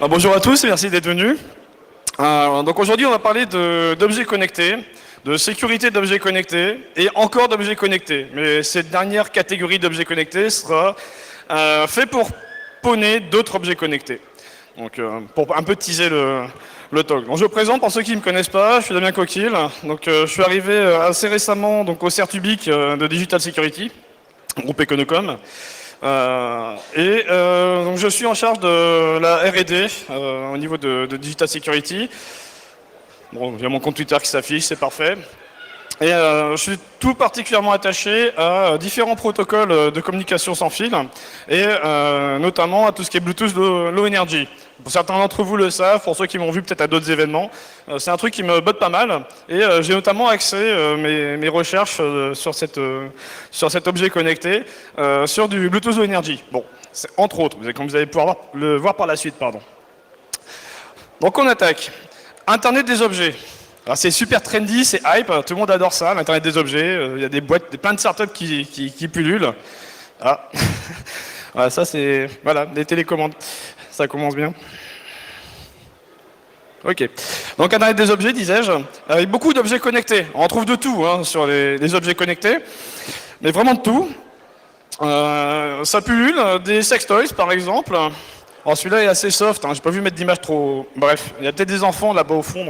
Bonjour à tous et merci d'être venus. Donc aujourd'hui, on va parler d'objets connectés, de sécurité d'objets connectés et encore d'objets connectés. Mais cette dernière catégorie d'objets connectés sera fait pour pawner d'autres objets connectés. Donc pour un peu teaser le talk. Donc je me présente pour ceux qui ne me connaissent pas, je suis Damien Coquille. Donc je suis arrivé assez récemment donc, au CERTUBIC de Digital Security, groupe Econocom. Donc je suis en charge de la R&D au niveau de Digital Security. Bon, il y a mon compte Twitter qui s'affiche, c'est parfait. Et je suis tout particulièrement attaché à différents protocoles de communication sans fil, et notamment à tout ce qui est Bluetooth Low Energy. Pour certains d'entre vous le savent, pour ceux qui m'ont vu peut-être à d'autres événements, c'est un truc qui me botte pas mal. Et j'ai notamment axé mes recherches sur cet objet connecté, sur du Bluetooth Low Energy. Bon, c'est entre autres, comme vous allez pouvoir le voir par la suite, pardon. Donc on attaque. Internet des objets. Alors c'est super trendy, c'est hype, tout le monde adore ça, l'Internet des objets. Il y a des boîtes, plein de startups qui pullulent. Ah. Voilà, ça c'est, voilà, des télécommandes. Ça commence bien. Ok. Donc Internet des objets, disais-je, avec beaucoup d'objets connectés. On en trouve de tout sur les objets connectés, mais vraiment de tout. Ça pullule, des sextoys par exemple. Alors celui-là est assez soft, j'ai pas vu mettre d'image trop... Bref, il y a peut-être des enfants là-bas au fond.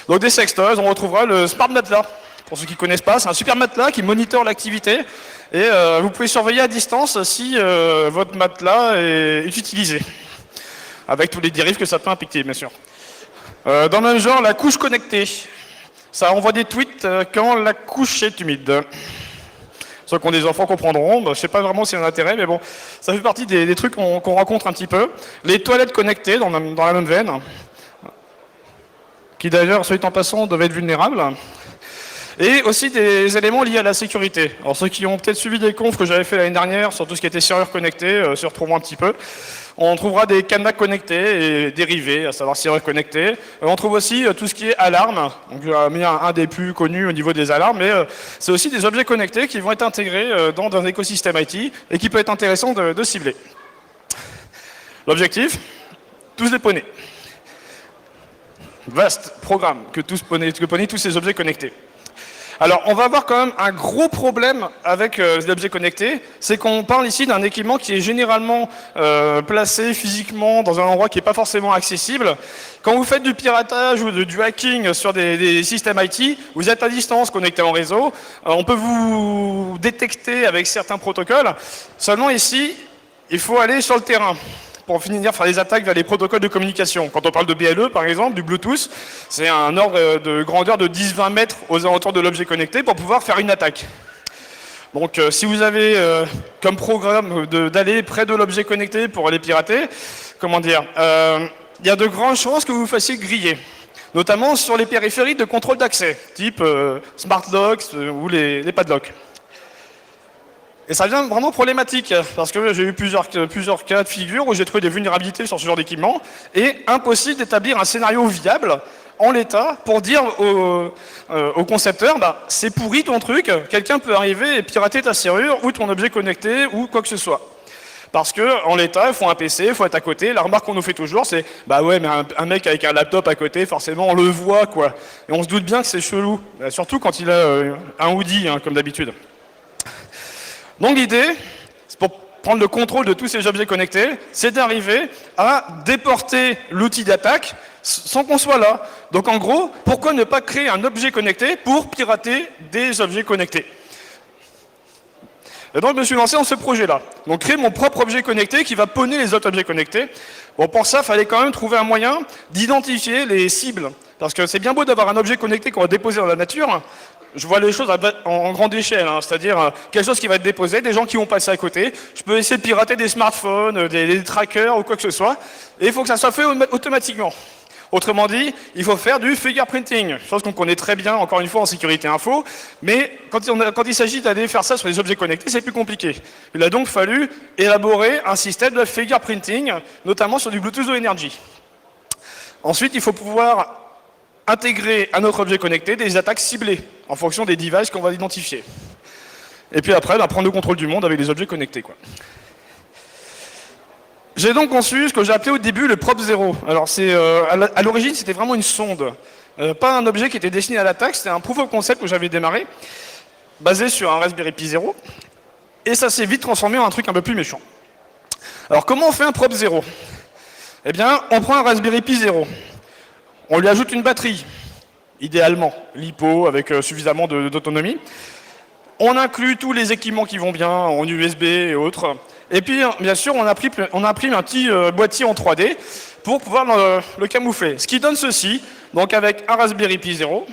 Donc des sextoys, on retrouvera le Smart Matelas. Pour ceux qui ne connaissent pas, c'est un super matelas qui monitore l'activité. Et vous pouvez surveiller à distance si votre matelas est utilisé. Avec tous les dérives que ça peut impliquer, bien sûr. Dans le même genre, la couche connectée. Ça envoie des tweets quand la couche est humide. Ceux qui ont des enfants comprendront, je ne sais pas vraiment s'il y a un intérêt, mais bon, ça fait partie des trucs qu'on rencontre un petit peu. Les toilettes connectées, dans la même veine, qui d'ailleurs, soit en passant, doivent être vulnérables. Et aussi des éléments liés à la sécurité. Alors ceux qui ont peut-être suivi des confs que j'avais fait l'année dernière sur tout ce qui était serrure connectée, se retrouveront un petit peu. On trouvera des cadenas connectés et dérivés, à savoir serrure connectée. On trouve aussi tout ce qui est alarme. Donc j'ai mis un des plus connus au niveau des alarmes, mais c'est aussi des objets connectés qui vont être intégrés dans un écosystème IT et qui peut être intéressant de cibler. L'objectif, tous les pawner. Vaste programme que pawner tous ces objets connectés. Alors, on va avoir quand même un gros problème avec les objets connectés, c'est qu'on parle ici d'un équipement qui est généralement placé physiquement dans un endroit qui n'est pas forcément accessible. Quand vous faites du piratage ou du hacking sur des systèmes IT, vous êtes à distance connecté en réseau, on peut vous détecter avec certains protocoles. Seulement ici, il faut aller sur le terrain pour finir faire des attaques vers les protocoles de communication. Quand on parle de BLE, par exemple, du Bluetooth, c'est un ordre de grandeur de 10-20 mètres aux alentours de l'objet connecté pour pouvoir faire une attaque. Donc si vous avez comme programme d'aller près de l'objet connecté pour aller pirater, comment dire, il y a de grandes chances que vous vous fassiez griller, notamment sur les périphériques de contrôle d'accès, type Smart Locks ou les padlocks. Et ça devient vraiment problématique, parce que j'ai eu plusieurs cas de figure où j'ai trouvé des vulnérabilités sur ce genre d'équipement, et impossible d'établir un scénario viable en l'état pour dire au concepteur, c'est pourri ton truc, quelqu'un peut arriver et pirater ta serrure ou ton objet connecté ou quoi que ce soit. Parce que en l'état, il faut un PC, il faut être à côté. La remarque qu'on nous fait toujours, c'est ouais, mais un mec avec un laptop à côté, forcément, on le voit, quoi. Et on se doute bien que c'est chelou, surtout quand il a un hoodie, comme d'habitude. Donc l'idée, c'est pour prendre le contrôle de tous ces objets connectés, c'est d'arriver à déporter l'outil d'attaque sans qu'on soit là. Donc en gros, pourquoi ne pas créer un objet connecté pour pirater des objets connectés? Et donc je me suis lancé dans ce projet-là. Donc créer mon propre objet connecté qui va pawner les autres objets connectés. Bon, pour ça, il fallait quand même trouver un moyen d'identifier les cibles. Parce que c'est bien beau d'avoir un objet connecté qu'on va déposer dans la nature. Je vois les choses en grande échelle, c'est-à-dire quelque chose qui va être déposé, des gens qui vont passer à côté. Je peux essayer de pirater des smartphones, des trackers ou quoi que ce soit. Et il faut que ça soit fait automatiquement. Autrement dit, il faut faire du fingerprinting, chose qu'on connaît très bien, encore une fois, en sécurité info. Mais quand il s'agit d'aller faire ça sur les objets connectés, c'est plus compliqué. Il a donc fallu élaborer un système de fingerprinting, notamment sur du Bluetooth Low Energy. Ensuite, il faut pouvoir intégrer à notre objet connecté des attaques ciblées en fonction des devices qu'on va identifier. Et puis après, prendre le contrôle du monde avec des objets connectés, quoi. J'ai donc conçu ce que j'ai appelé au début le Prop 0. Alors à l'origine, c'était vraiment une sonde. Pas un objet qui était destiné à l'attaque, c'était un proof of concept que j'avais démarré, basé sur un Raspberry Pi 0. Et ça s'est vite transformé en un truc un peu plus méchant. Alors comment on fait un Prop 0? Eh bien, on prend un Raspberry Pi 0. On lui ajoute une batterie, idéalement, LiPo, avec suffisamment d'autonomie. On inclut tous les équipements qui vont bien, en USB et autres. Et puis, bien sûr, on imprime un petit boîtier en 3D pour pouvoir le camoufler. Ce qui donne ceci, donc avec un Raspberry Pi 0,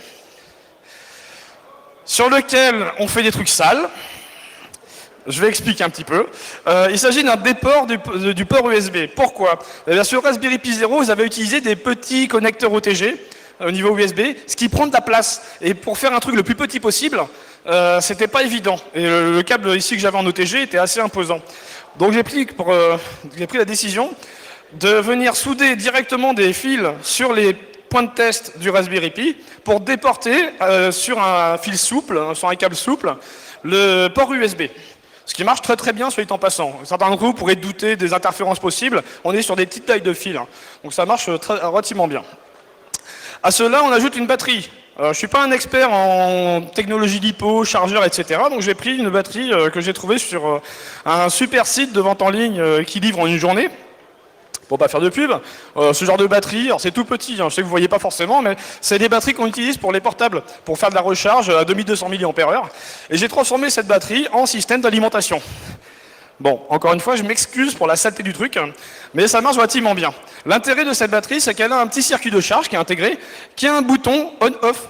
sur lequel on fait des trucs sales. Je vais expliquer un petit peu. Il s'agit d'un déport du port USB. Pourquoi? Eh bien, sur Raspberry Pi 0, vous avez utilisé des petits connecteurs OTG au niveau USB, ce qui prend de la place. Et pour faire un truc le plus petit possible, c'était pas évident. Et le câble ici que j'avais en OTG était assez imposant. Donc j'ai pris la décision de venir souder directement des fils sur les points de test du Raspberry Pi pour déporter sur un fil souple, sur un câble souple, le port USB. Ce qui marche très très bien, soit dit en passant. Certains d'entre vous pourraient douter des interférences possibles. On est sur des petites tailles de fils, donc ça marche relativement bien. À cela, on ajoute une batterie. Je ne suis pas un expert en technologie LiPo, chargeur, etc. Donc j'ai pris une batterie que j'ai trouvée sur un super site de vente en ligne qui livre en une journée. Pour pas faire de pub, ce genre de batterie, alors c'est tout petit, je sais que vous ne voyez pas forcément, mais c'est des batteries qu'on utilise pour les portables, pour faire de la recharge à 2200 mAh. Et j'ai transformé cette batterie en système d'alimentation. Bon, encore une fois, je m'excuse pour la saleté du truc, mais ça marche relativement bien. L'intérêt de cette batterie, c'est qu'elle a un petit circuit de charge qui est intégré, qui a un bouton on-off.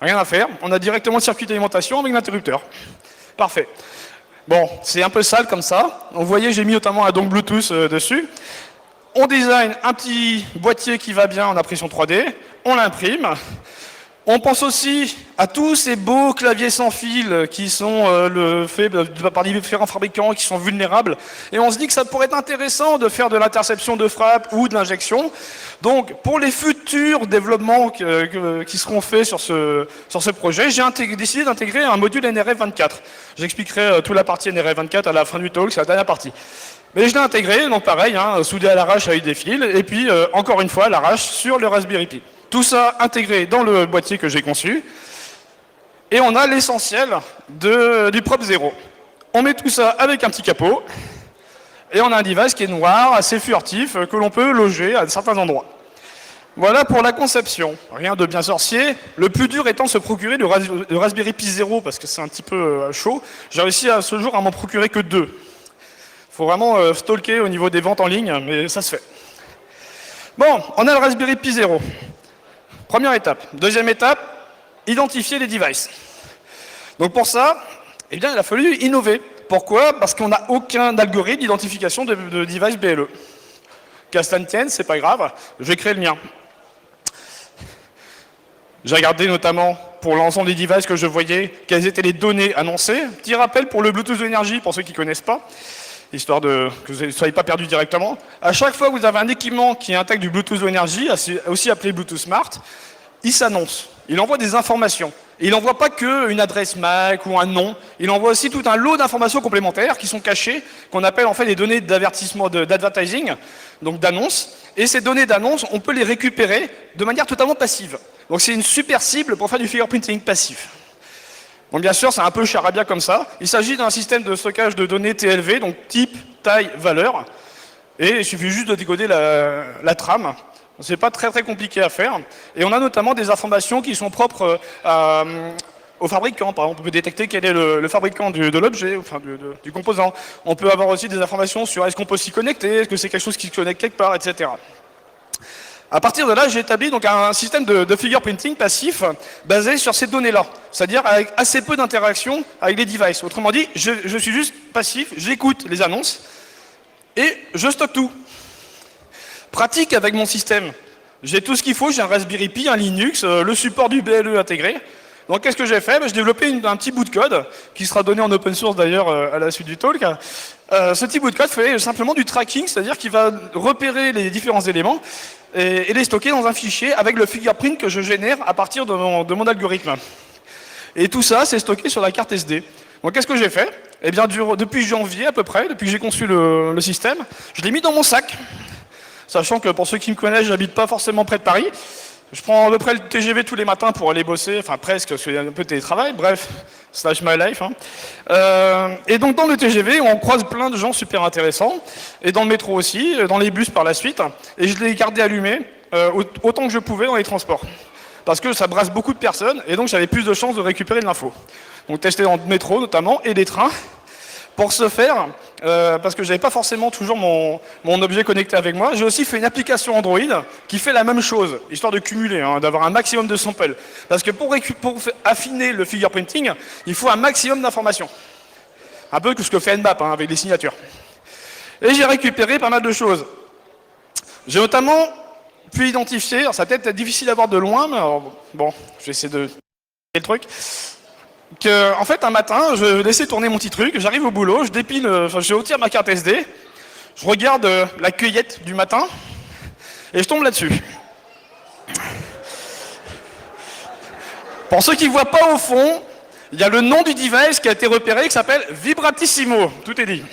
Rien à faire, on a directement le circuit d'alimentation avec l'interrupteur. Parfait. Bon, c'est un peu sale comme ça. Vous voyez, j'ai mis notamment un dongle Bluetooth dessus. On design un petit boîtier qui va bien en impression 3D, on l'imprime. On pense aussi à tous ces beaux claviers sans fil qui sont faits par différents fabricants qui sont vulnérables. Et on se dit que ça pourrait être intéressant de faire de l'interception de frappe ou de l'injection. Donc, pour les futurs développements qui seront faits sur ce projet, j'ai décidé d'intégrer un module NRF24. J'expliquerai toute la partie NRF24 à la fin du talk, c'est la dernière partie. Mais je l'ai intégré, donc pareil, soudé à l'arrache avec des fils, et puis encore une fois à l'arrache sur le Raspberry Pi. Tout ça intégré dans le boîtier que j'ai conçu. Et on a l'essentiel du Prop 0. On met tout ça avec un petit capot, et on a un device qui est noir, assez furtif, que l'on peut loger à certains endroits. Voilà pour la conception. Rien de bien sorcier. Le plus dur étant de se procurer le Raspberry Pi 0, parce que c'est un petit peu chaud. J'ai réussi à ce jour à m'en procurer que 2. Il faut vraiment stalker au niveau des ventes en ligne, mais ça se fait. Bon, on a le Raspberry Pi 0. Première étape. Deuxième étape, identifier les devices. Donc pour ça, eh bien, il a fallu innover. Pourquoi? Parce qu'on n'a aucun algorithme d'identification de device BLE. Qu'à cela ne tienne, c'est pas grave, je vais créer le mien. J'ai regardé notamment pour l'ensemble des devices que je voyais, quelles étaient les données annoncées. Petit rappel pour le Bluetooth d'énergie, pour ceux qui ne connaissent pas, histoire que vous ne soyez pas perdus directement. À chaque fois que vous avez un équipement qui intègre du Bluetooth d'énergie, aussi appelé Bluetooth Smart, il s'annonce, il envoie des informations. Et il n'envoie pas qu'une adresse MAC ou un nom, il envoie aussi tout un lot d'informations complémentaires qui sont cachées, qu'on appelle en fait des données d'avertissement, d'advertising, donc d'annonce. Et ces données d'annonce, on peut les récupérer de manière totalement passive. Donc c'est une super cible pour faire du fingerprinting passif. Donc bien sûr, c'est un peu charabia comme ça. Il s'agit d'un système de stockage de données TLV, donc type, taille, valeur. Et il suffit juste de décoder la trame. C'est pas très très compliqué à faire. Et on a notamment des informations qui sont propres au fabricant. Par exemple, on peut détecter quel est le fabricant de l'objet, enfin du composant. On peut avoir aussi des informations sur est-ce qu'on peut s'y connecter, est-ce que c'est quelque chose qui se connecte quelque part, etc. À partir de là, j'ai établi donc un système de fingerprinting passif basé sur ces données-là, c'est-à-dire avec assez peu d'interaction avec les devices. Autrement dit, je suis juste passif, j'écoute les annonces et je stocke tout. Pratique avec mon système. J'ai tout ce qu'il faut, j'ai un Raspberry Pi, un Linux, le support du BLE intégré. Donc qu'est-ce que j'ai fait? J'ai développé un petit bout de code, qui sera donné en open source d'ailleurs à la suite du talk. Ce petit bout de code fait simplement du tracking, c'est-à-dire qu'il va repérer les différents éléments et les stocker dans un fichier avec le fingerprint que je génère à partir de mon algorithme. Et tout ça, c'est stocké sur la carte SD. Donc qu'est-ce que j'ai fait? Eh bien, depuis janvier à peu près, depuis que j'ai conçu le système, je l'ai mis dans mon sac. Sachant que pour ceux qui me connaissent, j'habite pas forcément près de Paris. Je prends à peu près le TGV tous les matins pour aller bosser, enfin presque, parce qu'il y a un peu de télétravail, bref, slash my life. Hein. Et donc dans le TGV, on croise plein de gens super intéressants, et dans le métro aussi, dans les bus par la suite, et je l'ai gardé allumé autant que je pouvais dans les transports. Parce que ça brasse beaucoup de personnes, et donc j'avais plus de chances de récupérer de l'info. Donc tester dans le métro notamment, et les trains. Pour ce faire, parce que je n'avais pas forcément toujours mon objet connecté avec moi, j'ai aussi fait une application Android qui fait la même chose, histoire de cumuler, hein, d'avoir un maximum de samples. Parce que pour affiner le fingerprinting, il faut un maximum d'informations. Un peu que ce que fait Nmap hein, avec des signatures. Et j'ai récupéré pas mal de choses. J'ai notamment pu identifier, alors ça va peut-être être difficile à voir de loin, mais alors, bon, je vais essayer de le truc. En fait, un matin, je laissais tourner mon petit truc, j'arrive au boulot, je dépile, je retire ma carte SD, je regarde la cueillette du matin, et je tombe là-dessus. Pour ceux qui ne voient pas au fond, il y a le nom du device qui a été repéré, qui s'appelle Vibratissimo. Tout est dit.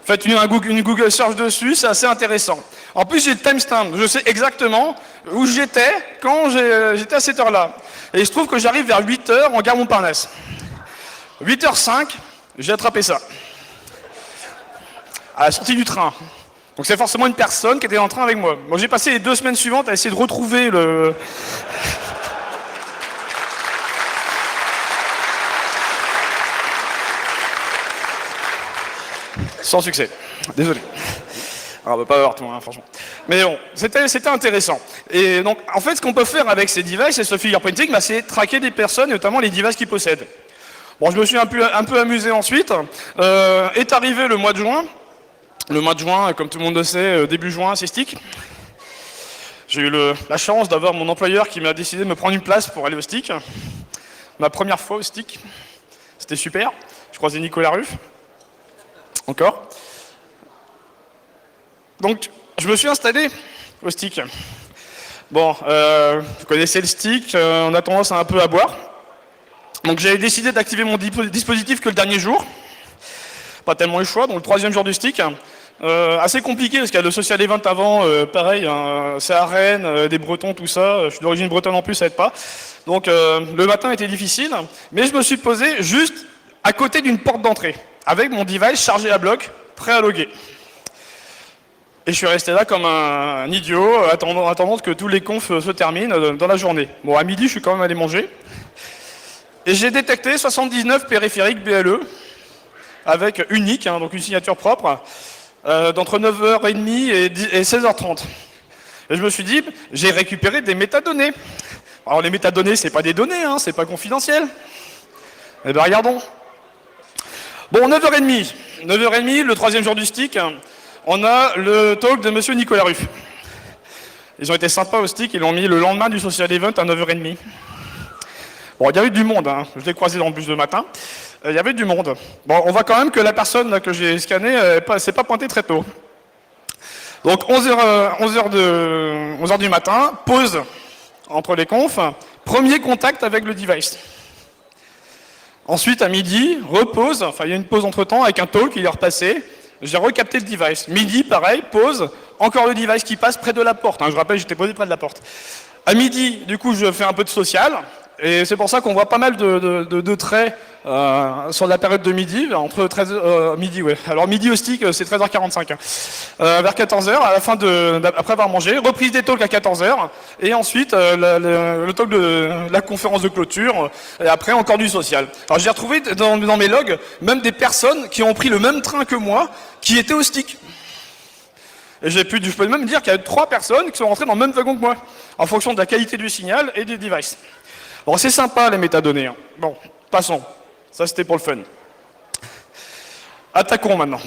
Faites une Google search dessus, c'est assez intéressant. En plus, j'ai le timestamp, je sais exactement où j'étais quand j'étais à cette heure-là. Et il se trouve que j'arrive vers 8h en gare Montparnasse. 8h05, j'ai attrapé ça. À la sortie du train. Donc c'est forcément une personne qui était en train avec moi. Moi j'ai passé les 2 semaines suivantes à essayer de retrouver le... Sans succès. Désolé. Alors, on ne peut pas avoir tout, hein, franchement. Mais bon, c'était intéressant. Et donc, en fait, ce qu'on peut faire avec ces devices et ce fingerprinting, bah, c'est traquer des personnes, notamment les devices qu'ils possèdent. Bon, je me suis un peu amusé ensuite. Est arrivé le mois de juin. Le mois de juin, comme tout le monde le sait, début juin, c'est STIC. J'ai eu la chance d'avoir mon employeur qui m'a décidé de me prendre une place pour aller au STIC. Ma première fois au STIC. C'était super. Je croisais Nicolas Ruff. Encore. Donc, je me suis installé au STIC. Bon, vous connaissez le STIC, on a tendance à un peu à boire. Donc j'ai décidé d'activer mon dispositif que le dernier jour. Pas tellement eu le choix, donc le 3e jour du STIC. Assez compliqué parce qu'il y a le social event avant, pareil, hein, c'est à Rennes, des Bretons, tout ça. Je suis d'origine bretonne en plus, ça aide pas. Donc le matin était difficile, mais je me suis posé juste à côté d'une porte d'entrée, avec mon device chargé à bloc, prêt à loguer. Et je suis resté là comme un idiot, attendant que tous les confs se terminent dans la journée. Bon, à midi, je suis quand même allé manger. Et j'ai détecté 79 périphériques BLE, avec unique, hein, donc une signature propre, d'entre 9h30 et 16h30. Et je me suis dit, j'ai récupéré des métadonnées. Alors les métadonnées, c'est pas des données, hein, c'est pas confidentiel. Eh bien, regardons. Bon, 9h30. 9h30, le 3e jour du STIC, on a le talk de monsieur Nicolas Ruff. Ils ont été sympas au STIC, ils l'ont mis le lendemain du social event à 9h30. Bon, il y avait du monde, hein. Je l'ai croisé dans le bus de matin. Il y avait du monde. Bon, on voit quand même que la personne là, que j'ai scannée s'est pas pointée très tôt. Donc 11h du matin, pause entre les confs, premier contact avec le device. Ensuite, à midi, repose, enfin il y a une pause entre-temps avec un talk, il est repassé. J'ai recapté le device. Midi, pareil, pause, encore le device qui passe près de la porte. Hein. Je rappelle, j'étais posé près de la porte. À midi, du coup, je fais un peu de social. Et c'est pour ça qu'on voit pas mal de traits sur la période de midi, entre 13 midi, ouais. Alors midi au STIC, c'est 13h45. Hein. Vers 14h, à la fin après avoir mangé, reprise des talks à 14h, et ensuite le talk de la conférence de clôture, et après encore du social. Alors j'ai retrouvé dans mes logs même des personnes qui ont pris le même train que moi, qui étaient au STIC. Et je peux même dire qu'il y a 3 personnes qui sont rentrées dans le même wagon que moi, en fonction de la qualité du signal et des devices. Bon, c'est sympa les métadonnées. Hein. Bon, passons. Ça, c'était pour le fun. Attaquons maintenant.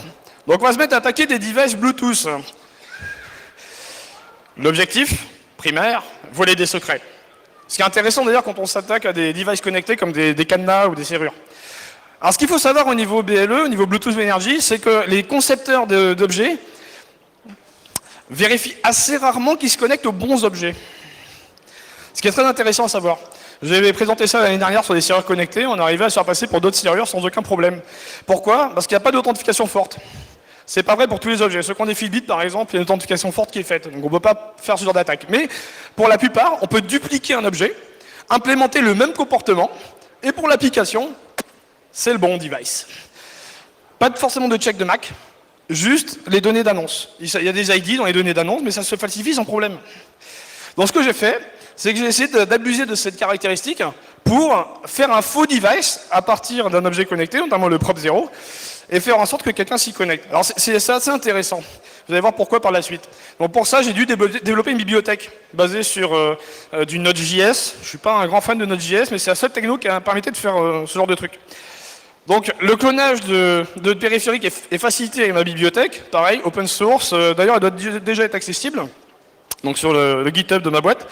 Donc, on va se mettre à attaquer des devices Bluetooth. L'objectif primaire, voler des secrets. Ce qui est intéressant d'ailleurs quand on s'attaque à des devices connectés comme des cadenas ou des serrures. Alors, ce qu'il faut savoir au niveau BLE, au niveau Bluetooth Energy, c'est que les concepteurs d'objets vérifient assez rarement qu'ils se connectent aux bons objets. Ce qui est très intéressant à savoir. J'avais présenté ça l'année dernière sur des serrures connectées, on arrivait à se faire passer pour d'autres serrures sans aucun problème. Pourquoi? Parce qu'il n'y a pas d'authentification forte. C'est pas vrai pour tous les objets. Ceux qui ont des Fitbit, par exemple, il y a une authentification forte qui est faite. Donc on ne peut pas faire ce genre d'attaque. Mais pour la plupart, on peut dupliquer un objet, implémenter le même comportement, et pour l'application, c'est le bon device. Pas forcément de check de MAC, juste les données d'annonce. Il y a des ID dans les données d'annonce, mais ça se falsifie sans problème. Donc ce que j'ai fait, c'est que j'ai essayé d'abuser de cette caractéristique pour faire un faux device à partir d'un objet connecté, notamment le prop0, et faire en sorte que quelqu'un s'y connecte. Alors c'est assez intéressant. Vous allez voir pourquoi par la suite. Donc pour ça, j'ai dû développer une bibliothèque basée sur du Node.js. Je ne suis pas un grand fan de Node.js, mais c'est la seule techno qui a permis de faire ce genre de truc. Donc le clonage de périphériques est facilité avec ma bibliothèque. Pareil, open source. D'ailleurs, elle doit déjà être accessible. Donc sur le GitHub de ma boîte.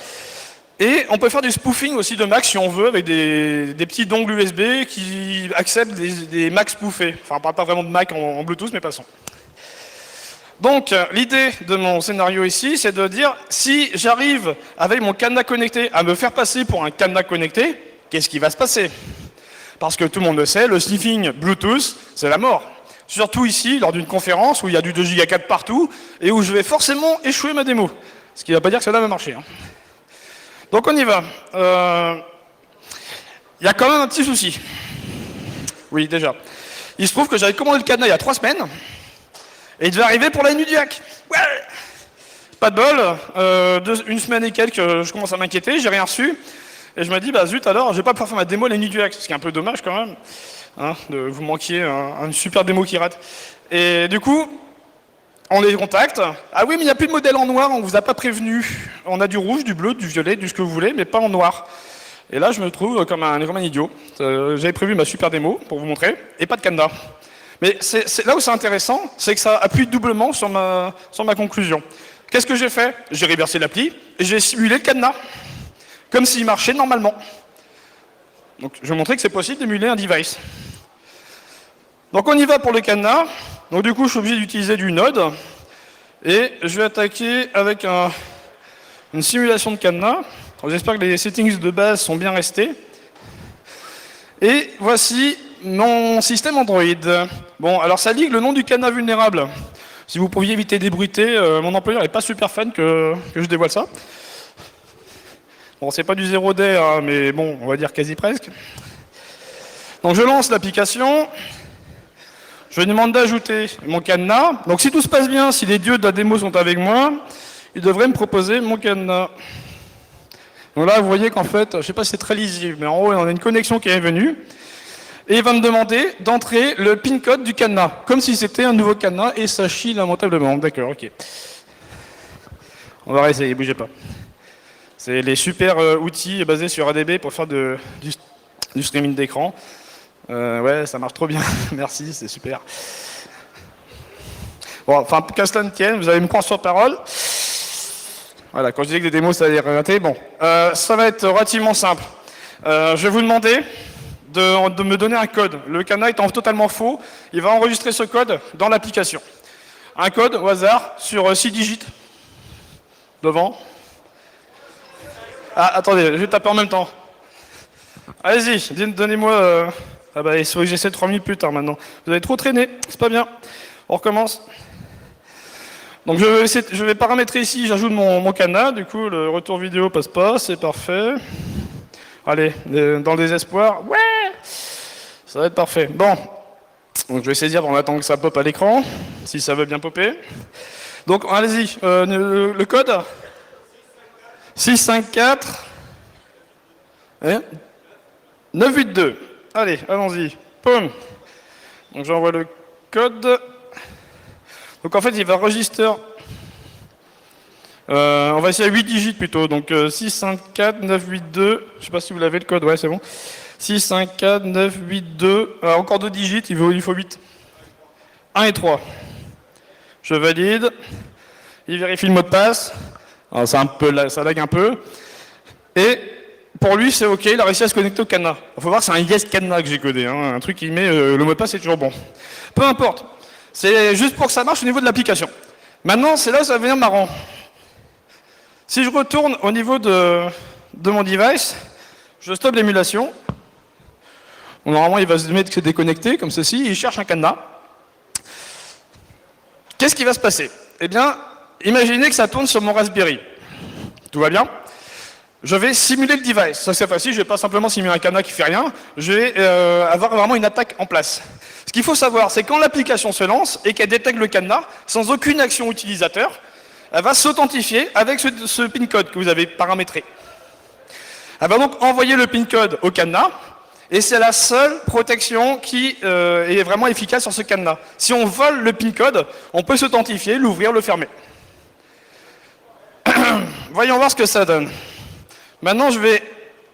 Et on peut faire du spoofing aussi de Mac si on veut, avec des petits dongles USB qui acceptent des Mac spoofés. Enfin, on ne parle pas vraiment de Mac en Bluetooth, mais passons. Donc, l'idée de mon scénario ici, c'est de dire, si j'arrive avec mon cadenas connecté à me faire passer pour un cadenas connecté, qu'est-ce qui va se passer? Parce que tout le monde le sait, le sniffing Bluetooth, c'est la mort. Surtout ici, lors d'une conférence où il y a du 2 Go 4 partout, et où je vais forcément échouer ma démo. Ce qui ne va pas dire que ça va marcher. Hein. Donc on y va. Il y a quand même un petit souci. Oui, déjà. Il se trouve que j'avais commandé le cadenas il y a 3 semaines, et il devait arriver pour la nuit du hack. Ouais. Pas de bol, une semaine et quelques, je commence à m'inquiéter, j'ai rien reçu, et je me dis, bah zut alors, je vais pas pouvoir faire ma démo la nuit du hack, ce qui est un peu dommage quand même, hein, de vous manquiez une super démo qui rate. Et du coup, on les contacte. Ah oui, mais il n'y a plus de modèle en noir, on ne vous a pas prévenu. On a du rouge, du bleu, du violet, du ce que vous voulez, mais pas en noir. Et là, je me trouve comme un idiot. J'avais prévu ma super démo pour vous montrer, et pas de cadenas. Mais c'est là où c'est intéressant, c'est que ça appuie doublement sur ma conclusion. Qu'est-ce que j'ai fait? J'ai reversé l'appli, et j'ai simulé le cadenas, comme s'il marchait normalement. Donc, je vais vous montrer que c'est possible d'émuler un device. Donc, on y va pour le cadenas. Donc du coup, je suis obligé d'utiliser du Node, et je vais attaquer avec une simulation de cadenas. J'espère que les settings de base sont bien restés. Et voici mon système Android. Bon, alors ça ligue le nom du cadenas vulnérable. Si vous pouviez éviter d'ébruiter, mon employeur n'est pas super fan que je dévoile ça. Bon, c'est pas du 0D, hein, mais bon, on va dire quasi presque. Donc je lance l'application. Je demande d'ajouter mon cadenas. Donc si tout se passe bien, si les dieux de la démo sont avec moi, ils devraient me proposer mon cadenas. Donc là, vous voyez qu'en fait, je ne sais pas si c'est très lisible, mais en haut, on a une connexion qui est venue. Et il va me demander d'entrer le PIN code du cadenas, comme si c'était un nouveau cadenas, et ça chie lamentablement. D'accord, ok. On va réessayer, bougez pas. C'est les super outils basés sur ADB pour faire du streaming d'écran. Ouais, ça marche trop bien, merci, c'est super. Bon, enfin, qu'à cela ne tienne, vous allez me prendre sur parole. Voilà, quand je disais que les démos, ça allait rater, bon. Ça va être relativement simple. Je vais vous demander de me donner un code. Le cadenas étant totalement faux, il va enregistrer ce code dans l'application. Un code au hasard sur 6 digits. Devant. Ah, attendez, je vais taper en même temps. Allez-y, donnez-moi... Ah bah, il faut que j'essaie 3 minutes plus tard maintenant. Vous avez trop traîné, c'est pas bien. On recommence. Donc je vais paramétrer ici, j'ajoute mon cadenas, du coup le retour vidéo passe pas, c'est parfait. Allez, dans le désespoir, ouais, ça va être parfait. Bon, donc je vais saisir en attendant que ça pop à l'écran, si ça veut bien popper. Donc allez-y, le code 654 982. Allez, allons-y. Poum. Donc j'envoie le code. Donc en fait, il va enregistrer. On va essayer à 8 digits plutôt. Donc 6, 5, 4, 9, 8, 2. Je ne sais pas si vous l'avez le code. Ouais, c'est bon. 6, 5, 4, 9, 8, 2. Encore 2 digits, il faut 8. 1 et 3. Je valide. Il vérifie le mot de passe. Alors, ça lag un peu. Et pour lui, c'est OK, il a réussi à se connecter au cadenas. Il faut voir, c'est un yes cadenas que j'ai codé. Hein, un truc qui met le mot de passe, c'est toujours bon. Peu importe. C'est juste pour que ça marche au niveau de l'application. Maintenant, c'est là où ça va devenir marrant. Si je retourne au niveau de mon device, Je stoppe l'émulation. Normalement, il va se mettre déconnecté, comme ceci, il cherche un cadenas. Qu'est-ce qui va se passer? Eh bien, imaginez que ça tourne sur mon Raspberry. Tout va bien? Je vais simuler le device. Ça, c'est facile, je ne vais pas simplement simuler un cadenas qui ne fait rien. Je vais avoir vraiment une attaque en place. Ce qu'il faut savoir, c'est quand l'application se lance et qu'elle détecte le cadenas, sans aucune action utilisateur, elle va s'authentifier avec ce PIN code que vous avez paramétré. Elle va donc envoyer le PIN code au cadenas, et c'est la seule protection qui est vraiment efficace sur ce cadenas. Si on vole le PIN code, on peut s'authentifier, l'ouvrir, le fermer. Voyons voir ce que ça donne. Maintenant, je vais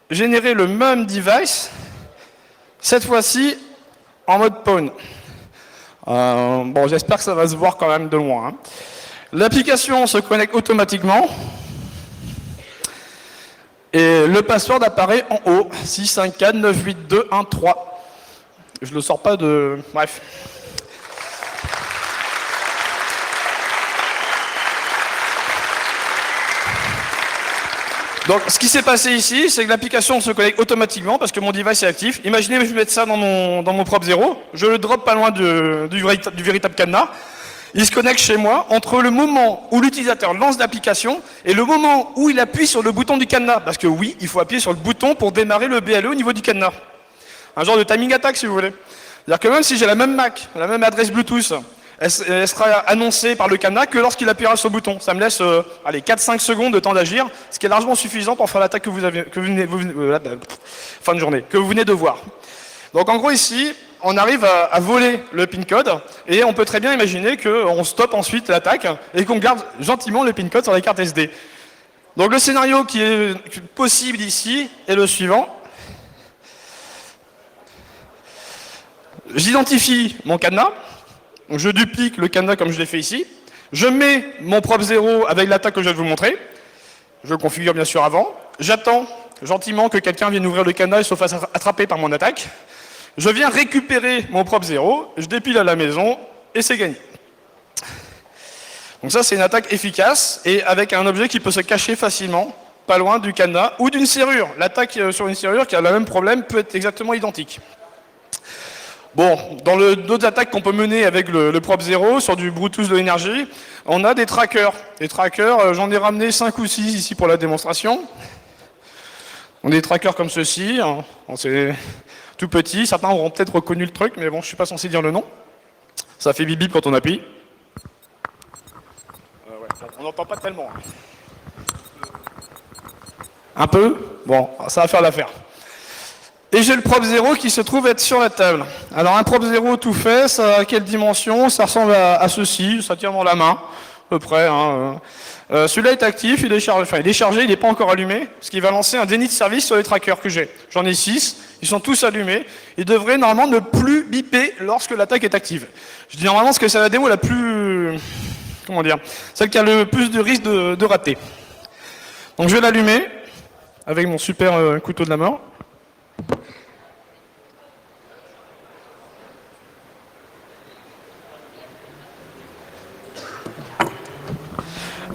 générer le même device, cette fois-ci en mode pawn. Bon, j'espère que ça va se voir quand même de loin. Hein. L'application se connecte automatiquement. Et le password apparaît en haut, 654982113. Je ne le sors pas de... Bref. Donc, ce qui s'est passé ici, c'est que l'application se connecte automatiquement parce que mon device est actif. Imaginez que je mette ça dans mon prop 0, je le drop pas loin du véritable cadenas. Il se connecte chez moi entre le moment où l'utilisateur lance l'application et le moment où il appuie sur le bouton du cadenas. Parce que oui, il faut appuyer sur le bouton pour démarrer le BLE au niveau du cadenas. Un genre de timing attack, si vous voulez. C'est-à-dire que même si j'ai la même Mac, la même adresse Bluetooth, elle sera annoncée par le cadenas que lorsqu'il appuiera sur le bouton. Ça me laisse 4-5 secondes de temps d'agir, ce qui est largement suffisant pour faire l'attaque fin de journée, que vous venez de voir. Donc en gros ici, on arrive à voler le PIN code et on peut très bien imaginer qu'on stoppe ensuite l'attaque et qu'on garde gentiment le PIN code sur la carte SD. Donc le scénario qui est possible ici est le suivant. J'identifie mon cadenas, je duplique le cadenas comme je l'ai fait ici, je mets mon prop 0 avec l'attaque que je viens de vous montrer, je le configure bien sûr avant, j'attends gentiment que quelqu'un vienne ouvrir le cadenas et se fasse attraper par mon attaque. Je viens récupérer mon prop 0, je dépile à la maison et c'est gagné. Donc ça, c'est une attaque efficace et avec un objet qui peut se cacher facilement, pas loin du cadenas ou d'une serrure. L'attaque sur une serrure qui a le même problème peut être exactement identique. Bon, dans d'autres attaques qu'on peut mener avec le prop 0 sur du Bluetooth de l'énergie, on a des trackers. Les trackers, j'en ai ramené 5 ou 6 ici pour la démonstration. On a des trackers comme ceci, hein. C'est tout petit, certains auront peut-être reconnu le truc, mais bon, je ne suis pas censé dire le nom. Ça fait bip bip quand on appuie. Ouais, on n'entend pas tellement. Un peu? Bon, ça va faire l'affaire. Et j'ai le prop 0 qui se trouve être sur la table. Alors un prop 0 tout fait, ça a quelle dimension? Ça ressemble à ceci, ça tient dans la main, à peu près. Hein. Celui-là est actif, il est chargé, il n'est pas encore allumé, parce qu'il va lancer un déni de service sur les trackers que j'ai. J'en ai 6, ils sont tous allumés. Ils devraient normalement ne plus biper lorsque l'attaque est active. Je dis normalement parce que c'est la démo la plus... Comment dire? Celle qui a le plus de risque de rater. Donc je vais l'allumer avec mon super couteau de la mort.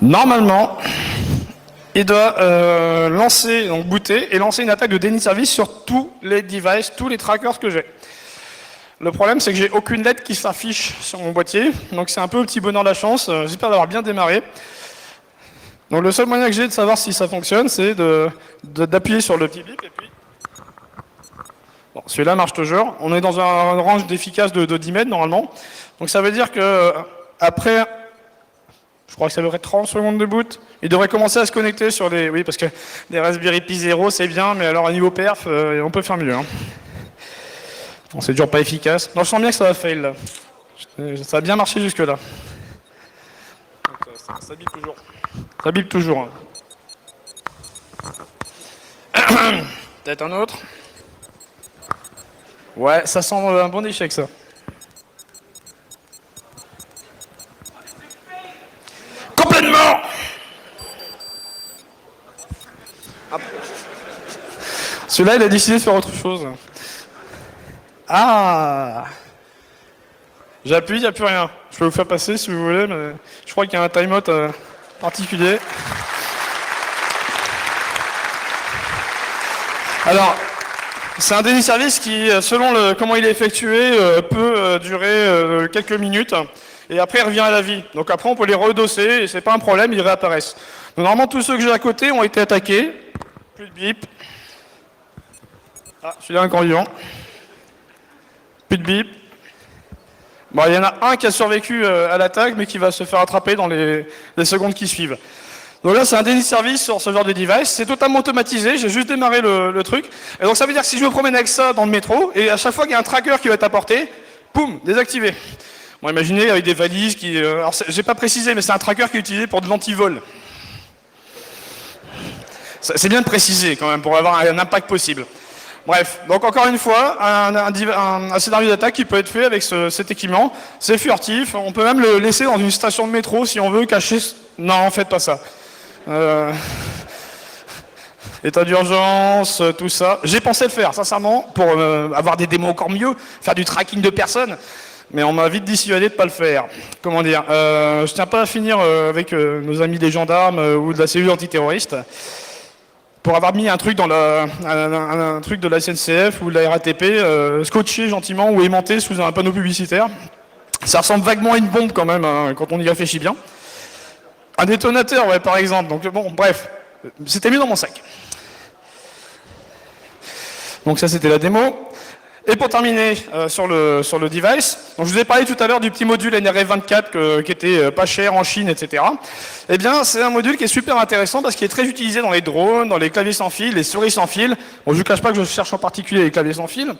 Normalement, il doit lancer, donc booter, et lancer une attaque de déni de service sur tous les devices, tous les trackers que j'ai. Le problème, c'est que j'ai aucune lettre qui s'affiche sur mon boîtier, donc c'est un peu au petit bonheur de la chance. J'espère d'avoir bien démarré. Donc le seul moyen que j'ai de savoir si ça fonctionne, c'est d'appuyer sur le petit bip, et puis... Bon, celui-là marche toujours. On est dans un range d'efficace de 10 mètres, normalement. Donc ça veut dire que après... Je crois que ça devrait être 30 secondes de boot. Il devrait commencer à se connecter sur les... Oui, parce que les Raspberry Pi 0, c'est bien, mais alors à niveau perf, on peut faire mieux. Hein. Bon, c'est toujours pas efficace. Non, je sens bien que ça va fail, là. Ça a bien marché jusque-là. Ça bip toujours. Ça bip toujours. Hein. Peut-être un autre. Ouais, ça sent un bon échec, ça. Complètement. Celui-là, il a décidé de faire autre chose. Ah! J'appuie, il n'y a plus rien. Je peux vous faire passer si vous voulez, mais je crois qu'il y a un timeout particulier. Alors, c'est un déni service qui, selon comment il est effectué, peut durer quelques minutes. Et après, il revient à la vie. Donc après, on peut les redosser et c'est pas un problème, ils réapparaissent. Donc, normalement, tous ceux que j'ai à côté ont été attaqués. Plus de bip. Ah, celui-là encore vivant. Plus de bip. Bon, il y en a un qui a survécu à l'attaque, mais qui va se faire attraper dans les secondes qui suivent. Donc là, c'est un déni de service sur ce genre de device. C'est totalement automatisé. J'ai juste démarré le truc. Et donc, ça veut dire que si je me promène avec ça dans le métro, et à chaque fois qu'il y a un tracker qui va être apporté, poum, désactivé. Bon, imaginez avec des valises qui... alors, j'ai pas précisé, mais c'est un tracker qui est utilisé pour de l'antivol. C'est bien de préciser, quand même, pour avoir un impact possible. Bref, donc encore une fois, un scénario d'attaque qui peut être fait avec cet équipement. C'est furtif, on peut même le laisser dans une station de métro si on veut cacher... Non, faites pas ça. État d'urgence, tout ça. J'ai pensé le faire, sincèrement, pour avoir des démos encore mieux, faire du tracking de personnes, mais on m'a vite dissuadé de ne pas le faire. Comment dire, je tiens pas à finir avec nos amis des gendarmes ou de la cellule antiterroriste, pour avoir mis un truc dans un truc de la SNCF ou de la RATP, scotché gentiment ou aimanté sous un panneau publicitaire. Ça ressemble vaguement à une bombe quand même, hein, quand on y réfléchit bien. Un détonateur, ouais, par exemple. Donc bon, bref, c'était mis dans mon sac. Donc ça, c'était la démo. Et pour terminer sur le device, donc je vous ai parlé tout à l'heure du petit module NRF24 qui était pas cher en Chine, etc. Eh bien, c'est un module qui est super intéressant parce qu'il est très utilisé dans les drones, dans les claviers sans fil, les souris sans fil. Bon, je ne vous cache pas que je cherche en particulier les claviers sans fil.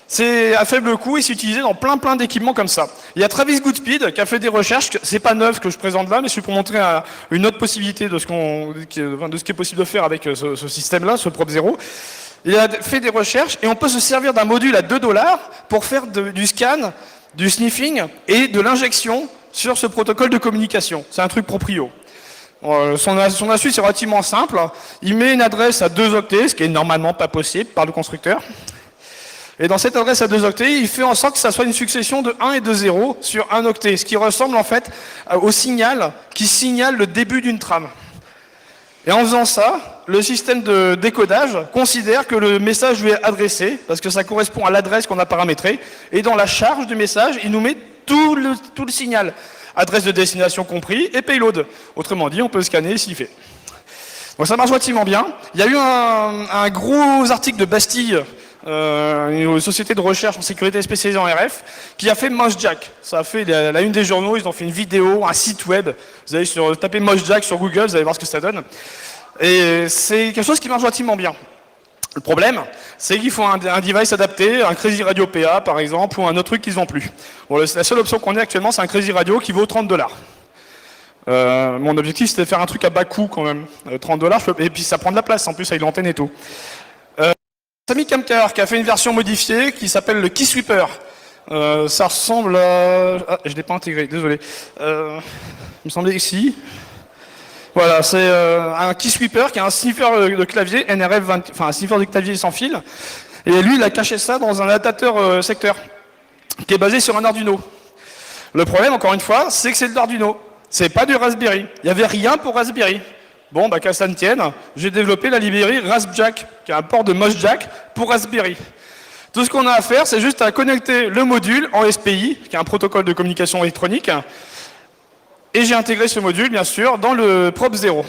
C'est à faible coût et c'est utilisé dans plein d'équipements comme ça. Il y a Travis Goodspeed qui a fait des recherches, c'est pas neuf que je présente là, mais c'est pour montrer une autre possibilité de ce qui est possible de faire avec ce système-là, ce Prop 0. Il a fait des recherches et on peut se servir d'un module à 2 $ pour faire du scan, du sniffing et de l'injection sur ce protocole de communication. C'est un truc proprio. Son astuce est relativement simple. Il met une adresse à 2 octets, ce qui est normalement pas possible par le constructeur. Et dans cette adresse à 2 octets, il fait en sorte que ça soit une succession de 1 et de 0 sur 1 octet, ce qui ressemble en fait au signal qui signale le début d'une trame. Et en faisant ça, le système de décodage considère que le message lui est adressé, parce que ça correspond à l'adresse qu'on a paramétrée, et dans la charge du message, il nous met tout le signal, adresse de destination compris, et payload. Autrement dit, on peut scanner s'il fait. Donc ça marche relativement bien. Il y a eu un gros article de Bastille, une société de recherche en sécurité spécialisée en RF, qui a fait MoshJack. Ça a fait la une des journaux, ils ont fait une vidéo, un site web. Vous allez taper MoshJack sur Google, vous allez voir ce que ça donne. Et c'est quelque chose qui marche relativement bien. Le problème, c'est qu'il faut un device adapté, un Crazy Radio PA par exemple, ou un autre truc qu'ils n'ont plus. Bon, la seule option qu'on ait actuellement, c'est un Crazy Radio qui vaut 30 $. Mon objectif, c'était de faire un truc à bas coût quand même. 30 $, et puis ça prend de la place en plus avec l'antenne et tout. Sami Kamkar qui a fait une version modifiée qui s'appelle le Keysweeper. Ça ressemble à... Ah, je ne l'ai pas intégré, désolé. Il me semblait ici. Voilà, c'est un Keysweeper qui est un sniffer de clavier NRF20, enfin un sniffer de clavier sans fil. Et lui, il a caché ça dans un adaptateur secteur qui est basé sur un Arduino. Le problème, encore une fois, c'est que c'est de l'Arduino. C'est pas du Raspberry. Il n'y avait rien pour Raspberry. Bon, bah qu'à ça ne tienne, j'ai développé la librairie Raspjack, qui est un port de MoshJack pour Raspberry. Tout ce qu'on a à faire, c'est juste à connecter le module en SPI, qui est un protocole de communication électronique, et j'ai intégré ce module, bien sûr, dans le Prop 0.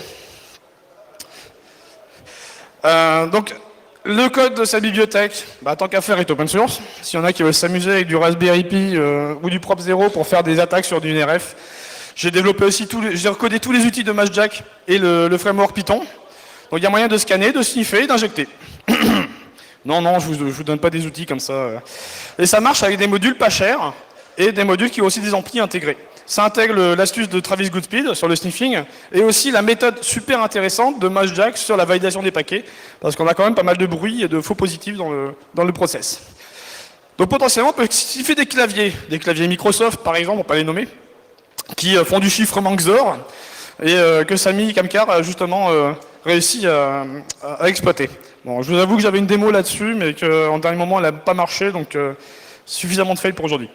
Donc, le code de sa bibliothèque, bah, tant qu'à faire, est open source. S'il y en a qui veulent s'amuser avec du Raspberry Pi ou du Prop 0 pour faire des attaques sur du NRF, j'ai développé aussi j'ai recodé tous les outils de MoshJack et le framework Python. Donc il y a moyen de scanner, de sniffer et d'injecter. Non, je vous donne pas des outils comme ça. Et ça marche avec des modules pas chers et des modules qui ont aussi des amplis intégrés. Ça intègre l'astuce de Travis Goodspeed sur le sniffing et aussi la méthode super intéressante de MoshJack sur la validation des paquets, parce qu'on a quand même pas mal de bruit et de faux positifs dans le process. Donc potentiellement, on peut sniffer des claviers Microsoft par exemple, on peut pas les nommer, qui font du chiffrement XOR et que Sami Kamkar a justement réussi à exploiter. Bon, je vous avoue que j'avais une démo là-dessus, mais qu'en dernier moment, elle n'a pas marché, donc suffisamment de fail pour aujourd'hui.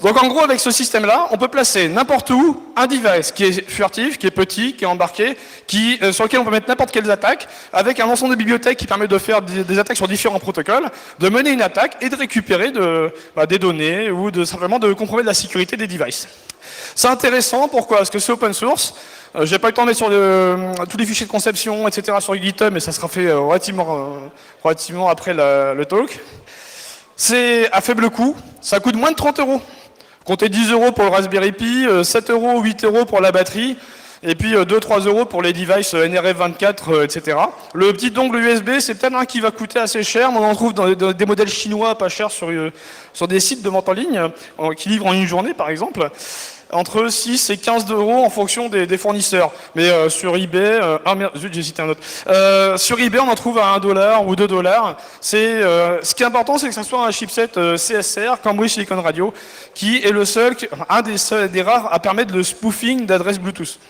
Donc en gros, avec ce système-là, on peut placer n'importe où un device qui est furtif, qui est petit, qui est embarqué, sur lequel on peut mettre n'importe quelles attaques, avec un ensemble de bibliothèques qui permet de faire des attaques sur différents protocoles, de mener une attaque et de récupérer des données ou simplement de compromettre la sécurité des devices. C'est intéressant, pourquoi? Parce que c'est open source. J'ai pas eu le temps de mettre sur tous les fichiers de conception, etc. sur GitHub, mais ça sera fait relativement après le talk. C'est à faible coût, ça coûte moins de 30 €. Comptez 10 € pour le Raspberry Pi, 7 €, 8 € pour la batterie, et puis 2-3 € pour les devices NRF24, etc. Le petit dongle USB, c'est peut-être un qui va coûter assez cher, mais on en trouve dans des modèles chinois pas chers sur des sites de vente en ligne, qui livrent en une journée par exemple. Entre 6 et 15 € en fonction des fournisseurs. Mais sur eBay, zut, j'ai cité un autre. Sur eBay, on en trouve à 1 $ ou 2 $. Ce qui est important, c'est que ce soit un chipset CSR, Cambridge Silicon Radio, qui est un des rares à permettre le spoofing d'adresses Bluetooth.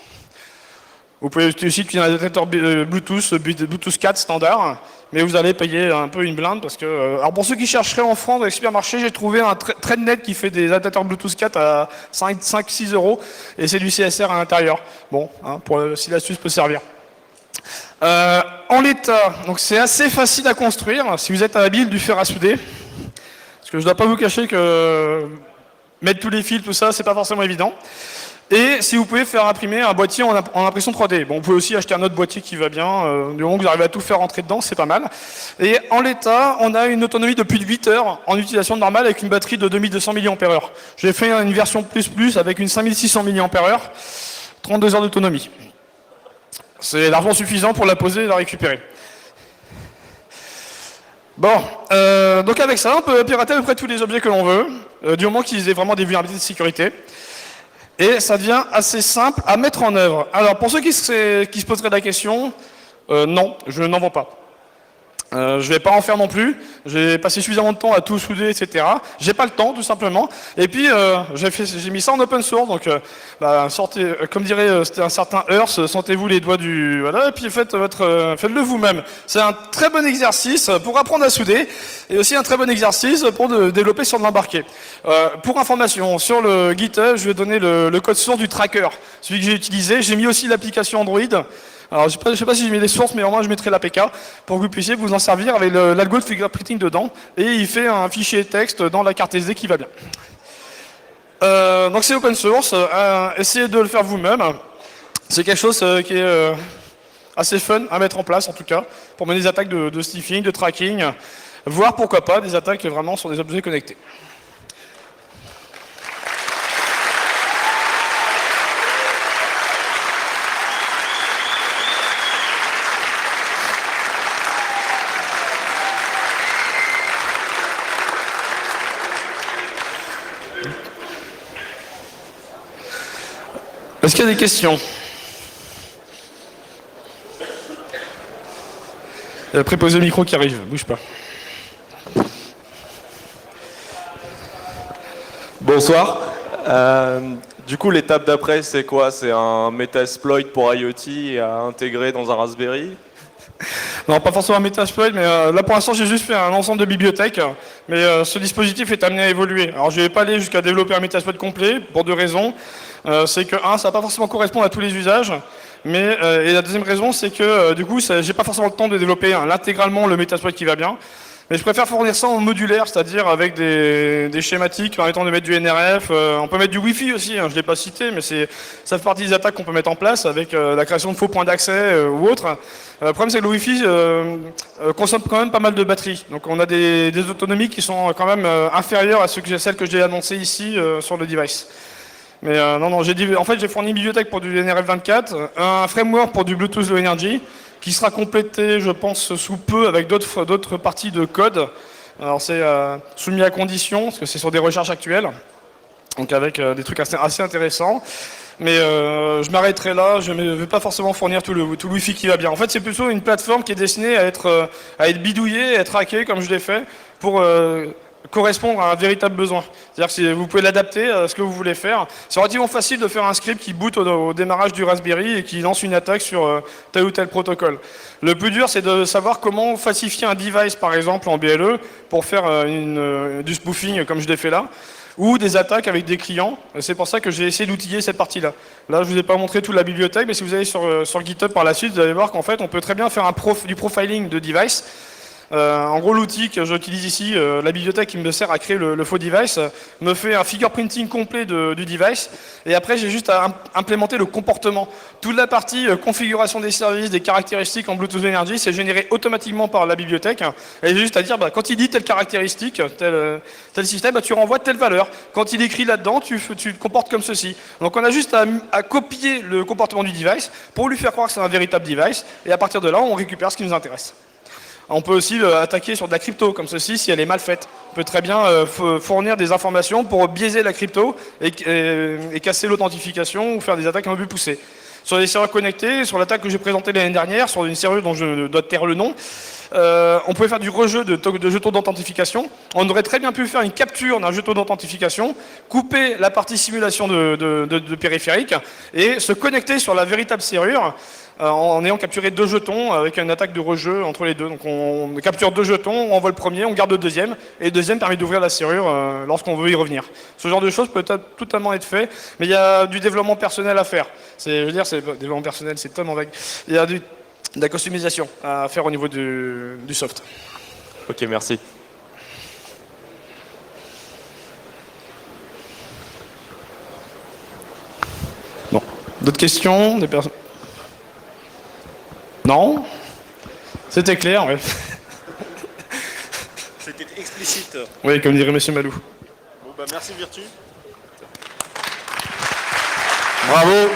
Vous pouvez utiliser un adaptateur Bluetooth 4 standard, mais vous allez payer un peu une blinde parce que... alors pour ceux qui chercheraient en France dans les supermarchés, j'ai trouvé un TradeNet qui fait des adaptateurs Bluetooth 4 à 5-6 € et c'est du CSR à l'intérieur. Bon, si l'astuce peut servir. En l'état, donc c'est assez facile à construire si vous êtes habile du fer à souder. Parce que je ne dois pas vous cacher que mettre tous les fils, tout ça, c'est pas forcément évident. Et si vous pouvez faire imprimer un boîtier en impression 3D. Bon, vous pouvez aussi acheter un autre boîtier qui va bien. Du moment que vous arrivez à tout faire rentrer dedans, c'est pas mal. Et en l'état, on a une autonomie de plus de 8 heures en utilisation normale avec une batterie de 2200 mAh. J'ai fait une version plus avec une 5600 mAh, 32 heures d'autonomie. C'est largement suffisant pour la poser et la récupérer. Bon, donc avec ça, on peut pirater à peu près tous les objets que l'on veut, du moment qu'ils aient vraiment des vulnérabilités de sécurité. Et ça devient assez simple à mettre en œuvre. Alors, pour ceux qui se poseraient la question, non, je n'en vends pas. Je ne vais pas en faire non plus. J'ai passé suffisamment de temps à tout souder, etc. J'ai pas le temps, tout simplement. Et puis, j'ai mis ça en open source. Donc, comme dirait un certain Earth, sentez-vous les doigts du... Voilà, et puis faites-le vous-même. C'est un très bon exercice pour apprendre à souder, et aussi un très bon exercice pour développer sur de l'embarqué. Pour information, sur le GitHub, je vais donner le code source du tracker, celui que j'ai utilisé. J'ai mis aussi l'application Android. Alors, je ne sais pas si je mets les sources, mais au moins je mettrai l'APK pour que vous puissiez vous en servir avec l'algo de fingerprinting dedans. Et il fait un fichier texte dans la carte SD qui va bien. Donc c'est open source. Essayez de le faire vous-même. C'est quelque chose qui est assez fun à mettre en place, en tout cas, pour mener des attaques de sniffing, de tracking, voire pourquoi pas des attaques vraiment sur des objets connectés. Est-ce qu'il y a des questions? Il y a le préposé au micro qui arrive, bouge pas. Bonsoir. Du coup, l'étape d'après, c'est quoi? C'est un Metasploit pour IoT à intégrer dans un Raspberry? Non, pas forcément un Metasploit, mais là pour l'instant j'ai juste fait un ensemble de bibliothèques, mais ce dispositif est amené à évoluer. Alors je ne vais pas aller jusqu'à développer un Metasploit complet, pour deux raisons. C'est que, ça va pas forcément correspondre à tous les usages, et la deuxième raison, c'est que du coup, j'ai pas forcément le temps de développer intégralement le Metasploit qui va bien. Mais je préfère fournir ça en modulaire, c'est-à-dire avec des schématiques permettant de mettre du NRF. On peut mettre du Wi-Fi aussi, je ne l'ai pas cité, mais ça fait partie des attaques qu'on peut mettre en place avec la création de faux points d'accès ou autre. Le problème, c'est que le Wi-Fi consomme quand même pas mal de batterie. Donc on a des autonomies qui sont quand même inférieures à celles que j'ai annoncées ici sur le device. Mais non, en fait, j'ai fourni une bibliothèque pour du NRF24, un framework pour du Bluetooth Low Energy, qui sera complété, je pense, sous peu avec d'autres parties de code. Alors c'est soumis à condition, parce que c'est sur des recherches actuelles, donc avec des trucs assez intéressants. Mais je m'arrêterai là, je ne vais pas forcément fournir tout le Wi-Fi qui va bien. En fait, c'est plutôt une plateforme qui est destinée à être bidouillée, à être hackée, comme je l'ai fait, pour correspondre à un véritable besoin. C'est-à-dire que vous pouvez l'adapter à ce que vous voulez faire. C'est relativement facile de faire un script qui boot au démarrage du Raspberry et qui lance une attaque sur tel ou tel protocole. Le plus dur, c'est de savoir comment falsifier un device, par exemple, en BLE, pour faire du spoofing comme je l'ai fait là. ou des attaques avec des clients. C'est pour ça que j'ai essayé d'outiller cette partie-là. Là, je ne vous ai pas montré toute la bibliothèque, mais si vous allez sur GitHub par la suite, vous allez voir qu'en fait, on peut très bien faire du profiling de device. En gros, l'outil que j'utilise ici, la bibliothèque qui me sert à créer le faux device, me fait un fingerprinting complet du device. Et après, j'ai juste à implémenter le comportement. Toute la partie configuration des services, des caractéristiques en Bluetooth Energy, c'est généré automatiquement par la bibliothèque. Et j'ai juste à dire, quand il dit telle caractéristique, tel système, tu renvoies telle valeur. Quand il écrit là-dedans, tu te comportes comme ceci. Donc on a juste à copier le comportement du device pour lui faire croire que c'est un véritable device. Et à partir de là, on récupère ce qui nous intéresse. On peut aussi attaquer sur de la crypto, comme ceci, si elle est mal faite. On peut très bien fournir des informations pour biaiser la crypto et casser l'authentification ou faire des attaques un peu plus poussées. Sur les serveurs connectés, sur l'attaque que j'ai présentée l'année dernière, sur une serrure dont je dois taire le nom, on pouvait faire du rejeu de jetons d'authentification. On aurait très bien pu faire une capture d'un jeton d'authentification, couper la partie simulation de périphérique et se connecter sur la véritable serrure en ayant capturé 2 jetons avec une attaque de rejeu entre les deux. Donc on capture 2 jetons, on envoie le premier, on garde le deuxième, et le deuxième permet d'ouvrir la serrure lorsqu'on veut y revenir. Ce genre de choses peut totalement être fait, mais il y a du développement personnel à faire. Je veux dire, développement personnel, c'est tellement vague. Il y a de la customisation à faire au niveau du soft. Ok, merci. Bon. D'autres questions des personnes? Non? C'était clair, oui. C'était explicite. Oui, comme dirait Monsieur Malou. Bon, bah merci Virtu. Bravo,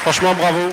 franchement bravo.